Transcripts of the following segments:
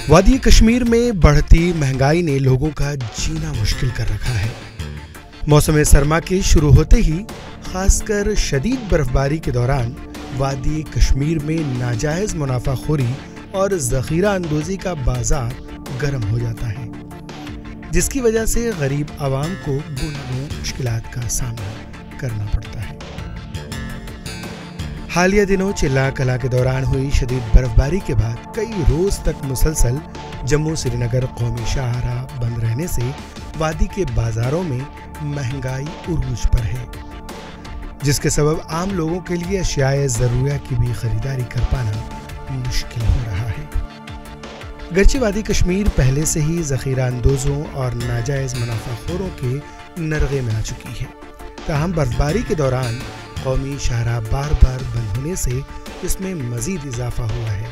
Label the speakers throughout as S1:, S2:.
S1: وادی کشمیر میں بڑھتی مہنگائی نے لوگوں کا جینا مشکل کر رکھا ہے۔ موسم سرما کے شروع ہوتے ہی خاص کر شدید برف باری کے دوران وادی کشمیر میں ناجائز منافع خوری اور ذخیرہ اندوزی کا بازار گرم ہو جاتا ہے، جس کی وجہ سے غریب عوام کو گناہوں مشکلات کا سامنا کرنا پڑتا ہے۔ حالیہ دنوں چلا کلا کے دوران ہوئی شدید برف باری کے بعد کئی روز تک مسلسل جموں سری نگر قومی شاہراہ بند رہنے سے وادی کے بازاروں میں مہنگائی عروج پر ہے، جس کے سبب عام لوگوں کے لیے اشیاء ضروریہ کی بھی خریداری کر پانا مشکل ہو رہا ہے۔ گرچہ وادی کشمیر پہلے سے ہی ذخیرہ اندوزوں اور ناجائز منافع خوروں کے نرغے میں آ چکی ہے، تاہم برف باری کے دوران قومی شاہراہ بار بار بند ہونے سے اس میں مزید اضافہ ہوا ہے۔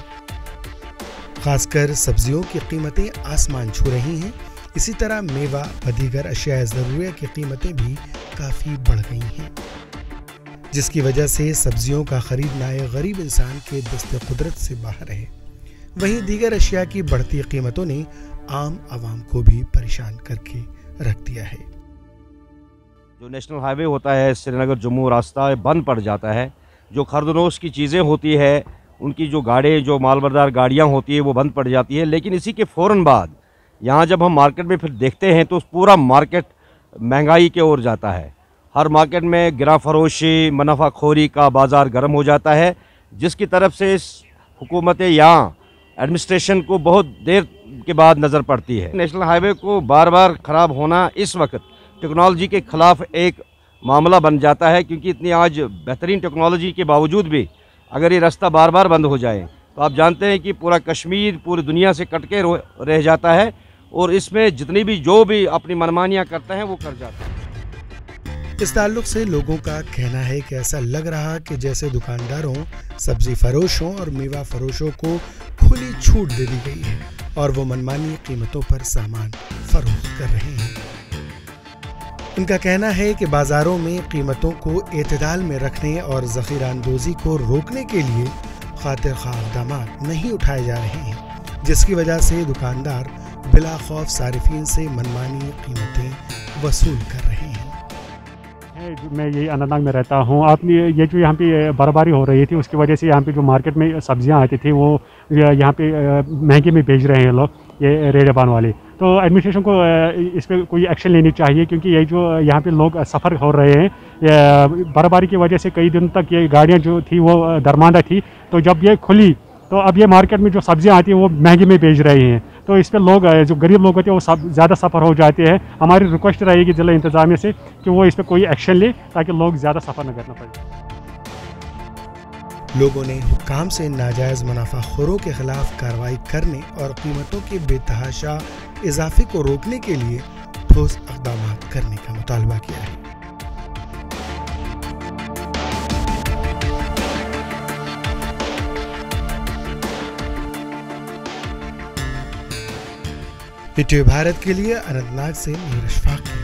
S1: خاص کر سبزیوں کی قیمتیں آسمان چھو رہی ہیں، اسی طرح میوہ و دیگر اشیاء ضروریہ کی قیمتیں بھی کافی بڑھ گئی ہیں، جس کی وجہ سے سبزیوں کا خریدنا ایک غریب انسان کے دست قدرت سے باہر ہے۔ وہیں دیگر اشیاء کی بڑھتی قیمتوں نے عام عوام کو بھی پریشان کر کے رکھ دیا ہے۔
S2: جو نیشنل ہائی وے ہوتا ہے سری نگر جموں راستہ بند پڑ جاتا ہے، جو خردنوش کی چیزیں ہوتی ہے ان کی جو گاڑی جو مال بردار گاڑیاں ہوتی ہیں وہ بند پڑ جاتی ہے، لیکن اسی کے فوراً بعد یہاں جب ہم مارکیٹ میں پھر دیکھتے ہیں تو پورا مارکیٹ مہنگائی کے اور جاتا ہے۔ ہر مارکیٹ میں گراں فروشی منافع خوری کا بازار گرم ہو جاتا ہے، جس کی طرف سے حکومت یا ایڈمنسٹریشن کو بہت دیر کے بعد نظر پڑتی ہے۔ نیشنل ہائی وے کو بار بار خراب ہونا اس وقت ٹیکنالوجی کے خلاف ایک معاملہ بن جاتا ہے، کیونکہ اتنی آج بہترین ٹیکنالوجی کے باوجود بھی اگر یہ راستہ بار بار بند ہو جائے تو آپ جانتے ہیں کہ پورا کشمیر پوری دنیا سے کٹ کے رہ جاتا ہے، اور اس میں جتنی بھی جو بھی اپنی منمانیاں کرتے ہیں وہ کر جاتے ہیں۔
S1: اس تعلق سے لوگوں کا کہنا ہے کہ ایسا لگ رہا کہ جیسے دکانداروں، سبزی فروشوں اور میوہ فروشوں کو کھلی چھوٹ دے دی گئی ہے اور وہ منمانی قیمتوں پر سامان فروخت کر رہے ہیں۔ ان کا کہنا ہے کہ بازاروں میں قیمتوں کو اعتدال میں رکھنے اور ذخیرہ اندوزی کو روکنے کے لیے خاطر خواہ اقدامات نہیں اٹھائے جا رہے ہیں، جس کی وجہ سے دکاندار بلا خوف صارفین سے منمانی قیمتیں وصول کر رہے ہیں۔
S3: میں یہی اننت ناگ میں رہتا ہوں۔ آپ نے یہ جو یہاں پہ برفباری ہو رہی تھی اس کی وجہ سے یہاں پہ جو مارکیٹ میں سبزیاں آتی تھیں وہ یہاں پہ مہنگے میں بیچ رہے ہیں لوگ، یہ ریڑے بان والے۔ تو ایڈمنسٹریشن کو اس پہ کوئی ایکشن لینی چاہیے، کیونکہ یہ جو یہاں پہ لوگ سفر ہو رہے ہیں برفباری کی وجہ سے کئی دن تک یہ گاڑیاں جو تھی وہ درماندہ تھی، تو جب یہ کھلی تو اب یہ مارکیٹ میں جو سبزیاں آتی ہیں وہ مہنگے میں بیچ رہے ہیں، تو اس پہ لوگ جو غریب لوگ ہوتے ہیں وہ زیادہ سفر ہو جاتے ہیں۔ ہماری ریکویسٹ رہے گی ضلع انتظامیہ سے کہ وہ اس پہ کوئی ایکشن لے تاکہ لوگ زیادہ سفر نہ کرنا پڑے۔
S1: لوگوں نے حکام سے ناجائز منافع خوروں کے خلاف کارروائی کرنے اور قیمتوں کے بے تحاشا اضافے کو روکنے کے لیے ٹھوس اقدامات کرنے کا مطالبہ کیا ہے۔ ویڈیو بھارت کے لیے اننت ناگ سے میر اشفاق کی